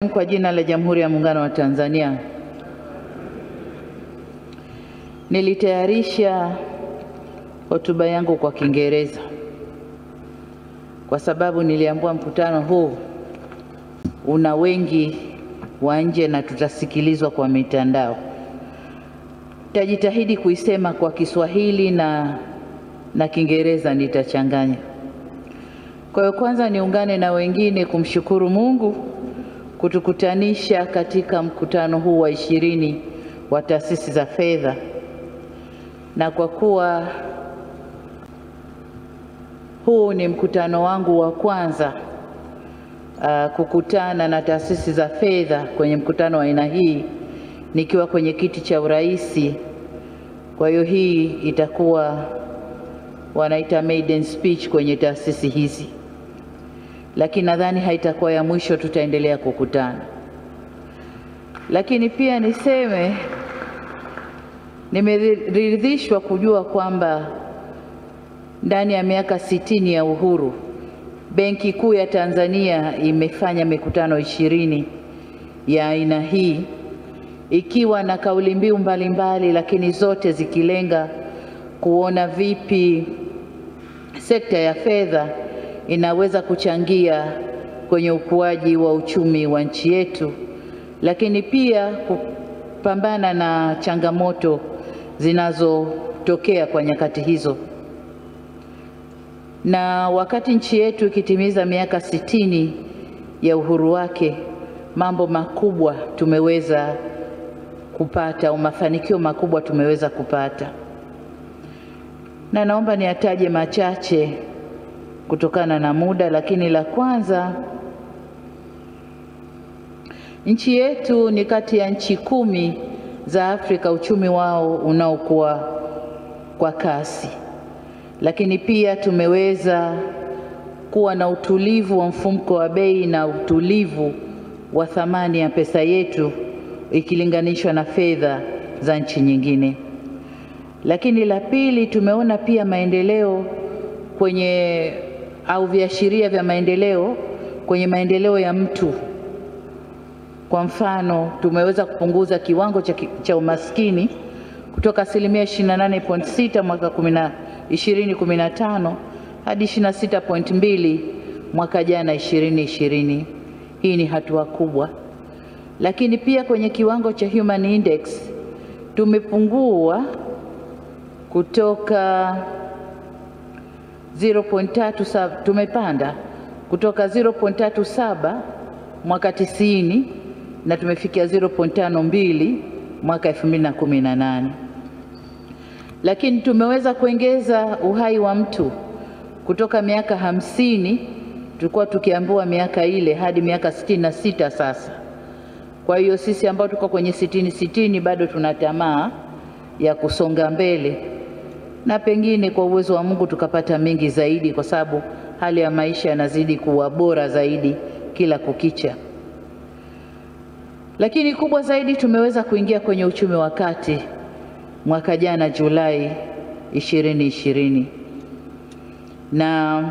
Kwa jina la Jamhuri ya Muungano wa Tanzania. Nilitayarisha hotuba yangu kwa Kiingereza kwa sababu niliambiwa mkutano huu una wengi wa nje na tutasikilizwa kwa mitandao. Nitajitahidi kuisema kwa Kiswahili na Kiingereza nitachanganya. Kwa hiyo kwanza niungane na wengine kumshukuru Mungu kutukutanisha katika mkutano huu wa 20 wa taasisi za fedha, na kwa kuwa huu ni mkutano wangu wa kwanza kukutana na taasisi za fedha kwenye mkutano wa aina hii nikiwa kwenye kiti cha urais. Kwa hiyo hii itakuwa wanaita maiden speech kwenye taasisi hizi, lakini nadhani haitakuwa ya mwisho, tutaendelea kukutana. Lakini pia niseme nimeridhishwa kujua kwamba ndani ya miaka 60 ya uhuru Benki Kuu ya Tanzania imefanya mikutano 20 ya aina hii ikiwa na kauli mbiu mbalimbali, lakini zote zikilenga kuona vipi sekta ya fedha inaweza kuchangia kwenye ukuaji wa uchumi wa nchi yetu, lakini pia kupambana na changamoto zinazotokea kwa nyakati hizo. Na wakati nchi yetu ikitimiza miaka 60 ya uhuru wake, mambo makubwa tumeweza kupata, au mafanikio makubwa tumeweza kupata, na naomba niataje machache kutokana na muda. Lakini la kwanza, nchi yetu ni kati ya nchi 10 za Afrika uchumi wao unaokuwa kwa kasi, lakini pia tumeweza kuwa na utulivu wa mfumuko wa bei na utulivu wa thamani ya pesa yetu ikilinganishwa na fedha za nchi nyingine. Lakini la pili, tumeona pia maendeleo kwenye au viashiria vya maendeleo kwenye maendeleo ya mtu. Kwa mfano, tumeweza kupunguza kiwango cha umaskini kutoka 28.6 mwaka 2015 hadi 26.2 mwaka jana 2020. Hii ni hatua kubwa. Lakini pia kwenye kiwango cha Human Index tumepungua kutoka 0.37, tumepanda kutoka 0.37 mwaka 90 na tumefikia 0.52 mwaka 2018. Lakini tumeweza kuongeza uhai wa mtu kutoka miaka 50, tulikuwa tukiambiwa miaka ile, hadi miaka 66 sasa. Kwa hiyo sisi ambao tuko kwenye 60 bado tuna tamaa ya kusonga mbele, na pengine kwa uwezo wa Mungu tukapata mengi zaidi, kwa sababu hali ya maisha yanazidi kuwa bora zaidi kila kukicha. Lakini kubwa zaidi, tumeweza kuingia kwenye uchumi wa kati mwaka jana Julai 2020, na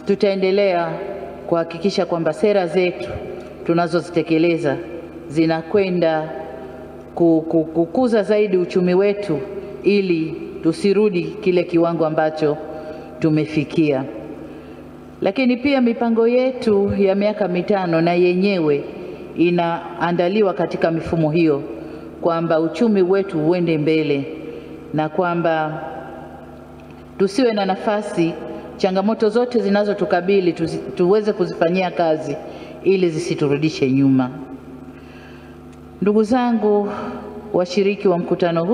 tutaendelea kuhakikisha kwamba sera zetu tunazozitekeleza zinakwenda kukuza zaidi uchumi wetu ili tusirudi kile kiwango ambacho tumefikia. Lakini pia mipango yetu ya miaka 5 na yenyewe inaandaliwa katika mifumo hiyo, kwamba uchumi wetu uende mbele na kwamba tusiwe na nafasi, changamoto zote zinazotukabili tuweze kuzifanyia kazi ili zisiturudishe nyuma. Ndugu zangu washiriki wa mkutano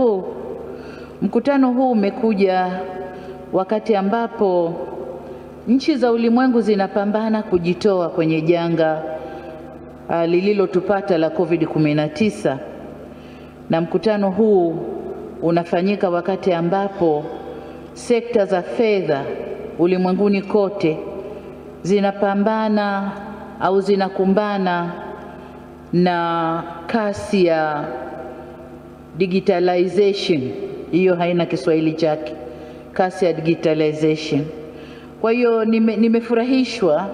huu umekuja wakati ambapo nchi za ulimwengu zinapambana kujitoa kwenye janga lililotupata la COVID-19, na mkutano huu unafanyika wakati ambapo sekta za fedha ulimwenguni kote zinapambana au zinakumbana na kasi ya digitalization. Hiyo haina Kiswahili chake, kasi ya digitalization. Kwa hiyo nimefurahishwa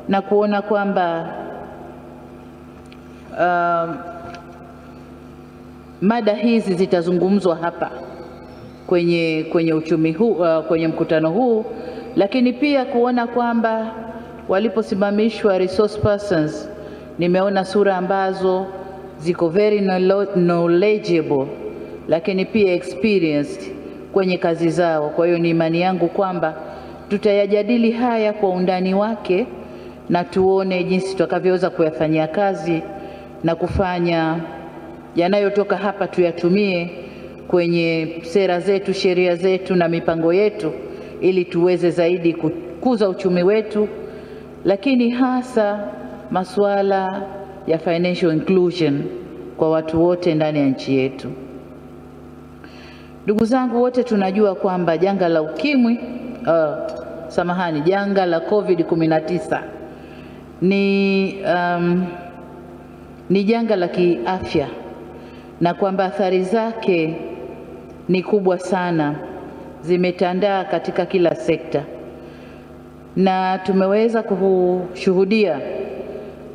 na kuona kwamba mada hizi zitazungumzwa hapa kwenye uchumi huu, kwenye mkutano huu, lakini pia kuona kwamba waliposimamishwa resource persons, nimeona sura ambazo ziko very knowledgeable lakini pia experienced kwenye kazi zao. Kwa hiyo ni imani yangu kwamba tutayajadili haya kwa undani wake na tuone jinsi tutakavyoweza kuyafanyia kazi na kufanya yanayotoka hapa tuyatumie kwenye sera zetu, sheria zetu na mipango yetu, ili tuweze zaidi kukuza uchumi wetu, lakini hasa masuala ya financial inclusion kwa watu wote ndani ya nchi yetu. Ndugu zangu, wote tunajua kwamba janga la ukimwi, janga la COVID-19 ni janga la kiafya, na kwamba athari zake ni kubwa sana, zimetandaa katika kila sekta, na tumeweza kushuhudia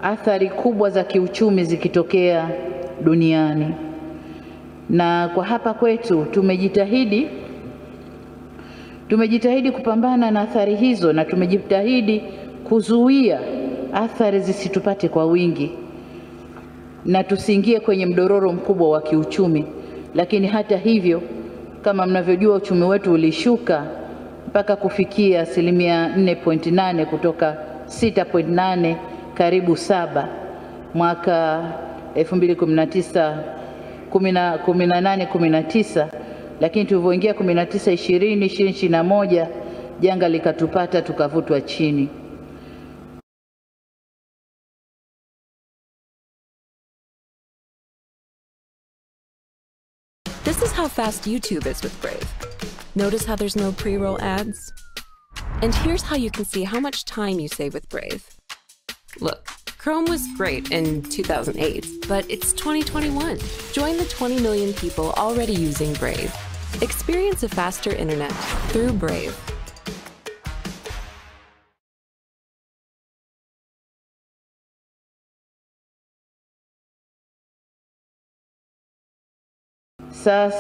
athari kubwa za kiuchumi zikitokea duniani. Na kwa hapa kwetu tumejitahidi kupambana na athari hizo, na tumejitahidi kuzuia athari zisitupate kwa wingi na tusiingie kwenye mdororo mkubwa wa kiuchumi. Lakini hata hivyo, kama mnavyojua, uchumi wetu ulishuka mpaka kufikia 4.8 kutoka 6.8 karibu 7 mwaka 2018-19, lakini tulivyoingia 19-20-21 janga likatupata, tukavutwa chini. This is how fast YouTube is with Brave. Notice how there's no pre-roll ads? And here's how you can see how much time you save with Brave. Look, Chrome was great in 2008, but it's 2021. Join the 20 million people already using Brave. Experience a faster internet through Brave. Sasa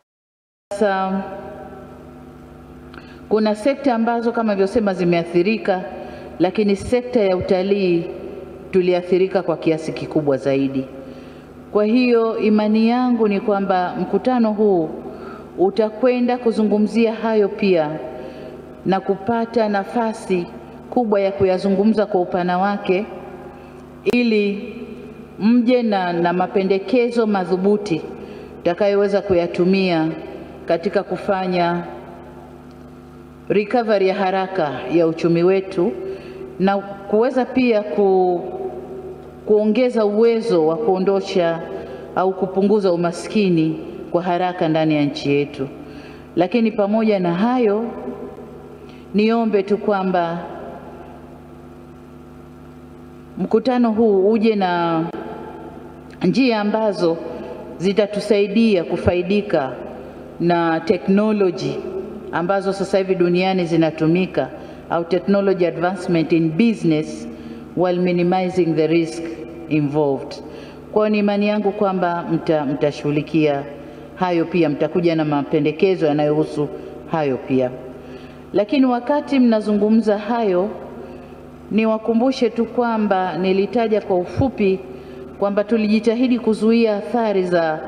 kuna sekta ambazo kama nilivyosema zimeathirika, lakini sekta ya utalii tuliathirika kwa kiasi kikubwa zaidi. Kwa hiyo imani yangu ni kwamba mkutano huu utakwenda kuzungumzia hayo pia na kupata nafasi kubwa ya kuyazungumza kwa upana wake, ili mje na mapendekezo madhubuti tutakayoweza kuyatumia katika kufanya recovery ya haraka ya uchumi wetu, na kuweza pia kuongeza uwezo wa kuondosha au kupunguza umaskini kwa haraka ndani ya nchi yetu. Lakini pamoja na hayo, niombe tu kwamba mkutano huu uje na njia ambazo zitatusaidia kufaidika na technology ambazo sasa hivi duniani zinatumika, au technology advancement in business while minimizing the risk involved. Kwa ni imani yangu kwamba mtashughulikia hayo pia, mtakuja na mapendekezo yanayohusu hayo pia. Lakini wakati mnazungumza hayo, niwakumbushe tu kwamba nilitaja kwa ufupi kwamba tulijitahidi kuzuia athari za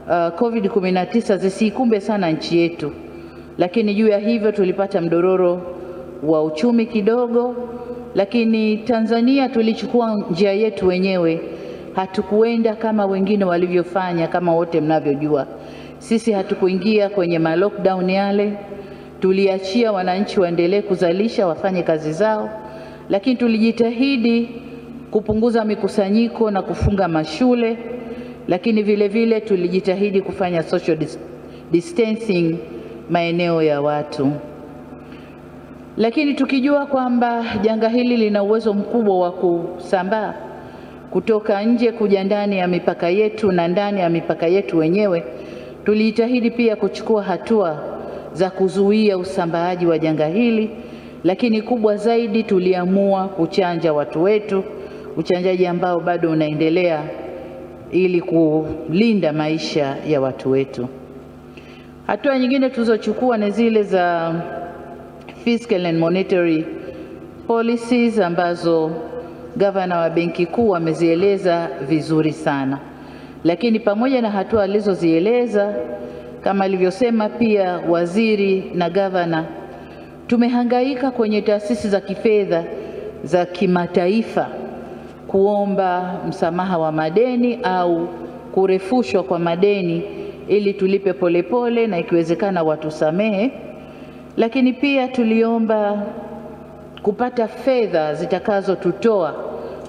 COVID-19 zisikumbe sana nchi yetu, lakini juu ya hivyo tulipata mdororo wa uchumi kidogo. Lakini Tanzania tulichukua njia yetu wenyewe, hatukuenda kama wengine walivyofanya. Kama wote mnavyojua, sisi hatukuingia kwenye lockdown yale, tuliachia wananchi waendelee kuzalisha, wafanye kazi zao, lakini tulijitahidi kupunguza mikusanyiko na kufunga mashule, lakini vile vile tulijitahidi kufanya social distancing maeneo ya watu. Lakini tukijua kwamba janga hili lina uwezo mkubwa wa kusambaa kutoka nje kuja ndani ya mipaka yetu na ndani ya mipaka yetu wenyewe, tulijitahidi pia kuchukua hatua za kuzuia usambaaji wa janga hili. Lakini kubwa zaidi, tuliamua kuchanja watu wetu, uchanjaji ambao bado unaendelea ili kulinda maisha ya watu wetu. Hatua nyingine tulizochukua ni zile za fiscal and monetary policies ambazo gavana wa Benki Kuu amezieleza vizuri sana. Lakini pamoja na hatua alizozieleza, kama alivyosema pia waziri na gavana, tumehangaika kwenye taasisi za kifedha za kimataifa kuomba msamaha wa madeni au kurefushwa kwa madeni ili tulipe polepole na ikiwezekana watusamehe. Lakini pia tuliomba kupata fedha zitakazotutoa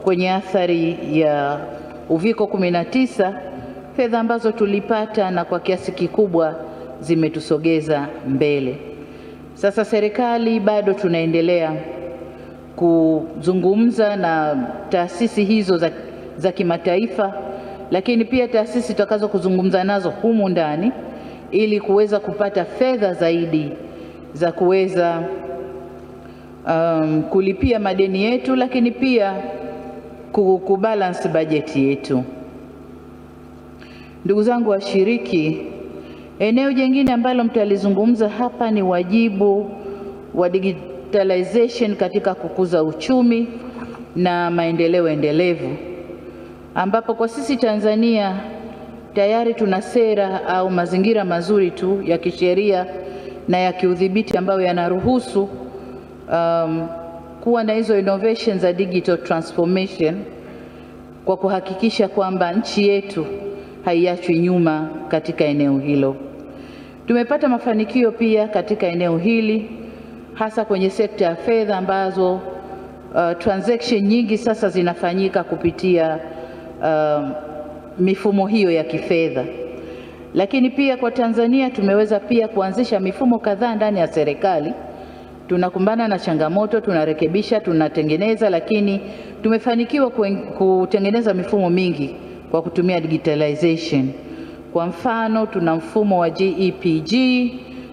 kwenye athari ya Uviko 19, fedha ambazo tulipata na kwa kiasi kikubwa zimetusogeza mbele. Sasa serikali bado tunaendelea kuzungumza na taasisi hizo za kimataifa, lakini pia taasisi tutakazo kuzungumza nazo humu ndani ili kuweza kupata fedha zaidi za kuweza kulipia madeni yetu, lakini pia kubalance bajeti yetu. Ndugu zangu washiriki, eneo jingine ambalo mtalizungumza hapa ni wajibu wa digitalization katika kukuza uchumi na maendeleo endelevu, ambapo kwa sisi Tanzania tayari tuna sera au mazingira mazuri tu ya kisheria na ya kiudhibiti ambayo yanaruhusu kuwa na hizo innovations za digital transformation kwa kuhakikisha kwamba nchi yetu haiachwi nyuma katika eneo hilo. Tumepata mafanikio pia katika eneo hili, hasa kwenye sekta ya fedha ambazo transaction nyingi sasa zinafanyika kupitia mifumo hiyo ya kifedha. Lakini pia kwa Tanzania tumeweza pia kuanzisha mifumo kadhaa ndani ya serikali. Tunakumbana na changamoto, tunarekebisha, tunatengeneza, lakini tumefanikiwa kutengeneza mifumo mingi kwa kutumia digitalization. Kwa mfano, tuna mfumo wa GEPG,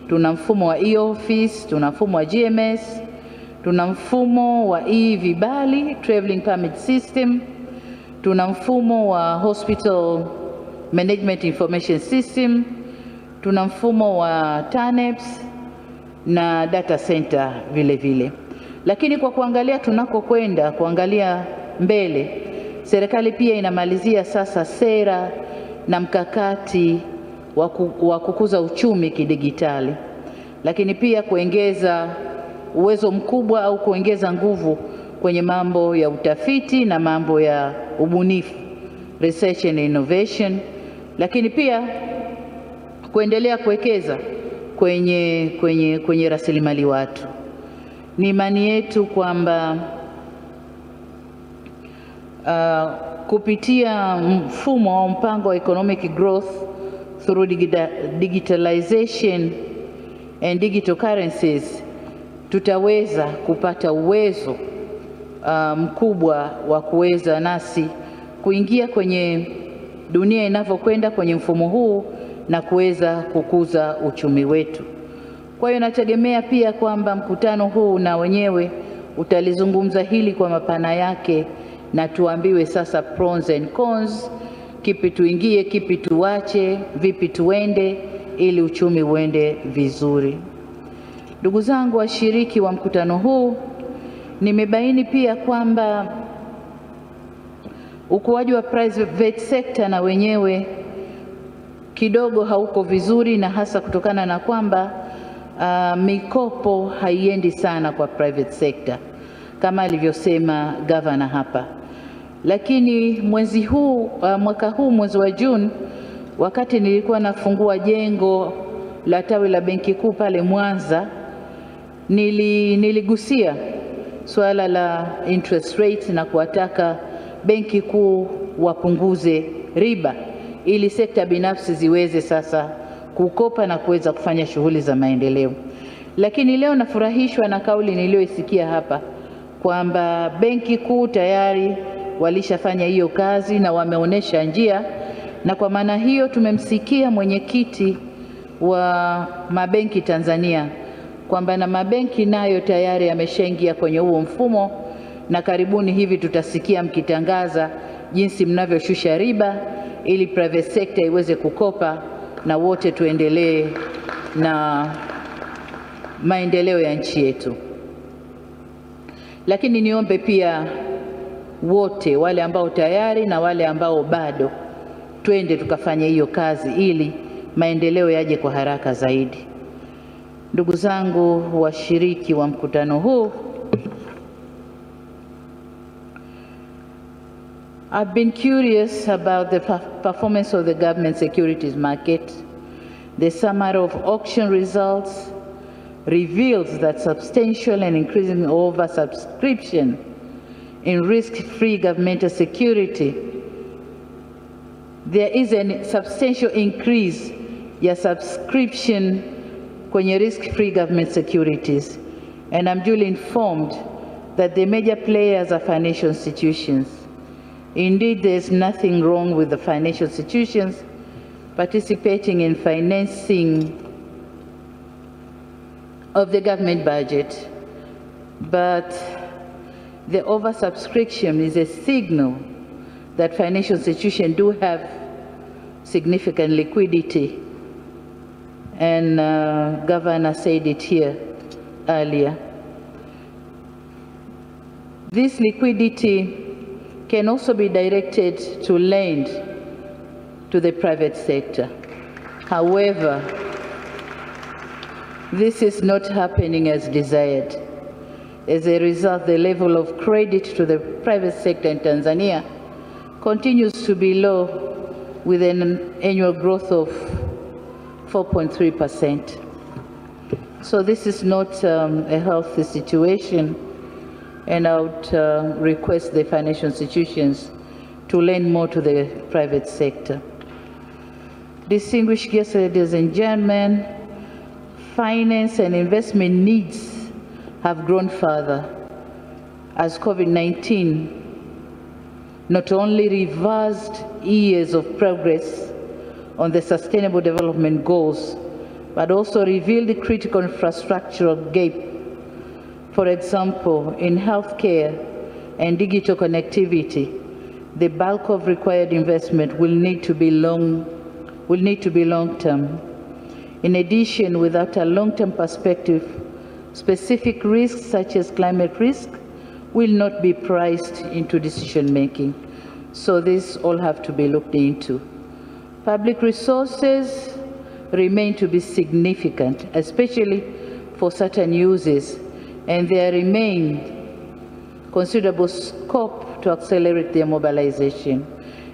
tuna mfumo wa e-office, tuna mfumo wa GMS, tuna mfumo wa e-vibali, traveling permit system, tuna mfumo wa hospital management information system, tuna mfumo wa TANEPS na data center vile vile. Lakini kwa kuangalia tunakokwenda, kuangalia mbele, serikali pia inamalizia sasa sera na mkakati wa kukuza uchumi kidigitali, lakini pia kuongeza uwezo mkubwa au kuongeza nguvu kwenye mambo ya utafiti na mambo ya ubunifu, research and innovation, lakini pia kuendelea kuwekeza kwenye rasilimali watu. Ni imani yetu kwamba kupitia mfumo wa mpango wa economic growth through digitalization and digital currencies tutaweza kupata uwezo mkubwa wa kuweza nasi kuingia kwenye dunia inavyokwenda kwenye mfumo huu na kuweza kukuza uchumi wetu. Kwa hiyo nategemea pia kwamba mkutano huu na wenyewe utalizungumza hili kwa mapana yake na tuambiwe sasa pros and cons, kipi tuingie, kipi tuache, vipi tuende ili uchumi uende vizuri. Ndugu zangu washiriki wa mkutano huu, nimebaini pia kwamba ukuaji wa private sector na wenyewe kidogo hauko vizuri, na hasa kutokana na kwamba mikopo haiendi sana kwa private sector kama alivyosema gavana hapa. Lakini mwaka huu mwezi wa Juni, wakati nilikuwa nafungua jengo la tawi la Benki Kuu pale Mwanza, niligusia swala la interest rate na kuwataka Benki Kuu wapunguze riba ili sekta binafsi ziweze sasa kukopa na kuweza kufanya shughuli za maendeleo. Lakini leo nafurahishwa na kauli niliyoisikia hapa kwamba Benki Kuu tayari walishafanya hiyo kazi na wameonesha njia, na kwa maana hiyo tumemsikia mwenyekiti wa mabenki Tanzania kwamba na mabenki nayo tayari yameshaingia kwenye huo mfumo, na karibuni hivi tutasikia mkitangaza jinsi mnavyoshusha riba ili private sector iweze kukopa na wote tuendelee na maendeleo ya nchi yetu. Lakini niombe pia wote wale ambao tayari na wale ambao bado, twende tukafanye hiyo kazi ili maendeleo yaje kwa haraka zaidi. Ndugu zangu washiriki wa mkutano huu, I've been curious about the performance of the government securities market. The summary of auction results reveals that substantial and increasing oversubscription in risk-free governmental security. There is a substantial increase ya subscription kwenye risk-free government securities, and I'm duly informed that the major players are financial institutions. Indeed, there's nothing wrong with the financial institutions participating in financing of the government budget, but the oversubscription is a signal that financial institutions do have significant liquidity, and Governor said it here earlier. This liquidity can also be directed to lend to the private sector. However, this is not happening as desired. As a result, the level of credit to the private sector in Tanzania continues to be low, with an annual growth of 4.3%. So this is not a healthy situation, and I would request the financial institutions to lend more to the private sector. Distinguished guests, ladies and gentlemen, finance and investment needs have grown further as COVID-19 not only reversed years of progress on the Sustainable Development Goals, but also revealed the critical infrastructural gap. For example, in healthcare and digital connectivity, the bulk of required investment will need to be long-term. In addition, without a long-term perspective, specific risks such as climate risk will not be priced into decision-making. So these all have to be looked into. Public resources remain to be significant, especially for certain uses, and there remain considerable scope to accelerate their mobilization.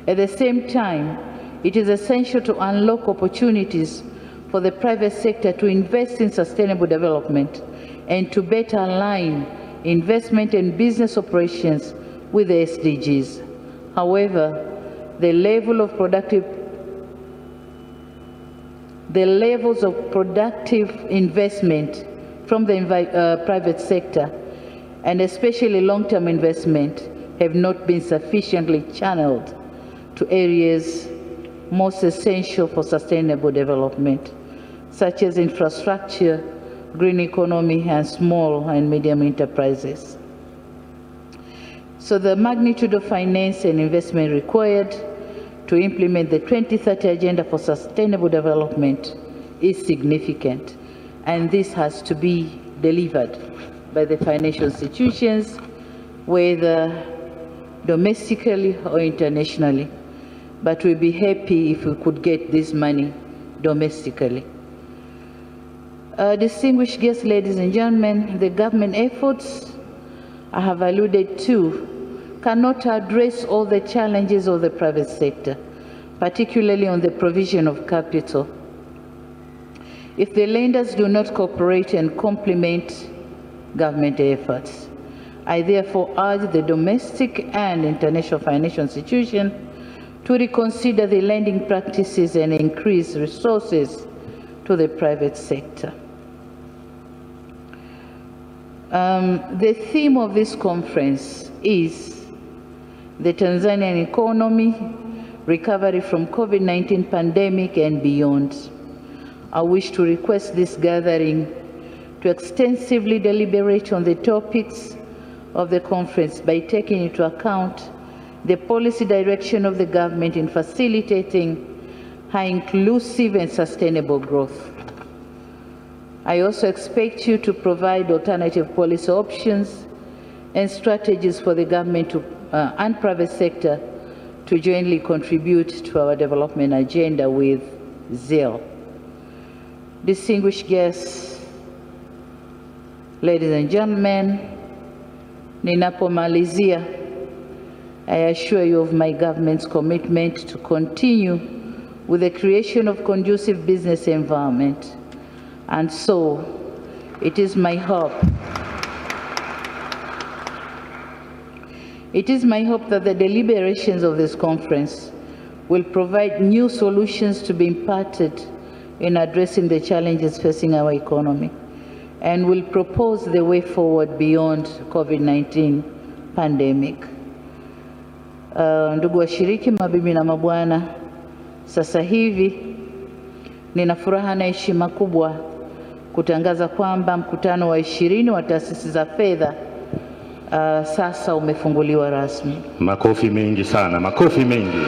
At the same time, it is essential to unlock opportunities for the private sector to invest in sustainable development and to better align investment and business operations with the SDGs. However, the levels of productive investment from the private sector, and especially long-term investment, have not been sufficiently channeled to areas most essential for sustainable development, such as infrastructure, green economy, and small and medium enterprises. So the magnitude of finance and investment required to implement the 2030 Agenda for Sustainable Development is significant, and this has to be delivered by the financial institutions, whether domestically or internationally. But we'd be happy if we could get this money domestically. Distinguished guests, ladies and gentlemen, the government efforts I have alluded to cannot address all the challenges of the private sector, particularly on the provision of capital, if the lenders do not cooperate and complement government efforts. I therefore urge the domestic and international financial institutions to reconsider the lending practices and increase resources to the private sector. The theme of this conference is the Tanzanian economy, recovery from COVID-19 pandemic and beyond. I wish to request this gathering to extensively deliberate on the topics of the conference by taking into account the policy direction of the government in facilitating high inclusive and sustainable growth. I also expect you to provide alternative policy options and strategies for the government and private sector to jointly contribute to our development agenda with zeal. Distinguished guests, ladies and gentlemen, ninapomalizia, I assure you of my government's commitment to continue with the creation of conducive business environment. And so, it is my hope that the deliberations of this conference will provide new solutions to be imparted in addressing the challenges facing our economy, and will propose the way forward beyond COVID-19 pandemic. Ndugu washiriki, mabibi na mabwana, sasa hivi nina furaha na heshima kubwa kutangaza kwamba mkutano wa 20 wa taasisi za fedha sasa umefunguliwa rasmi. Makofi mengi sana, makofi mengi.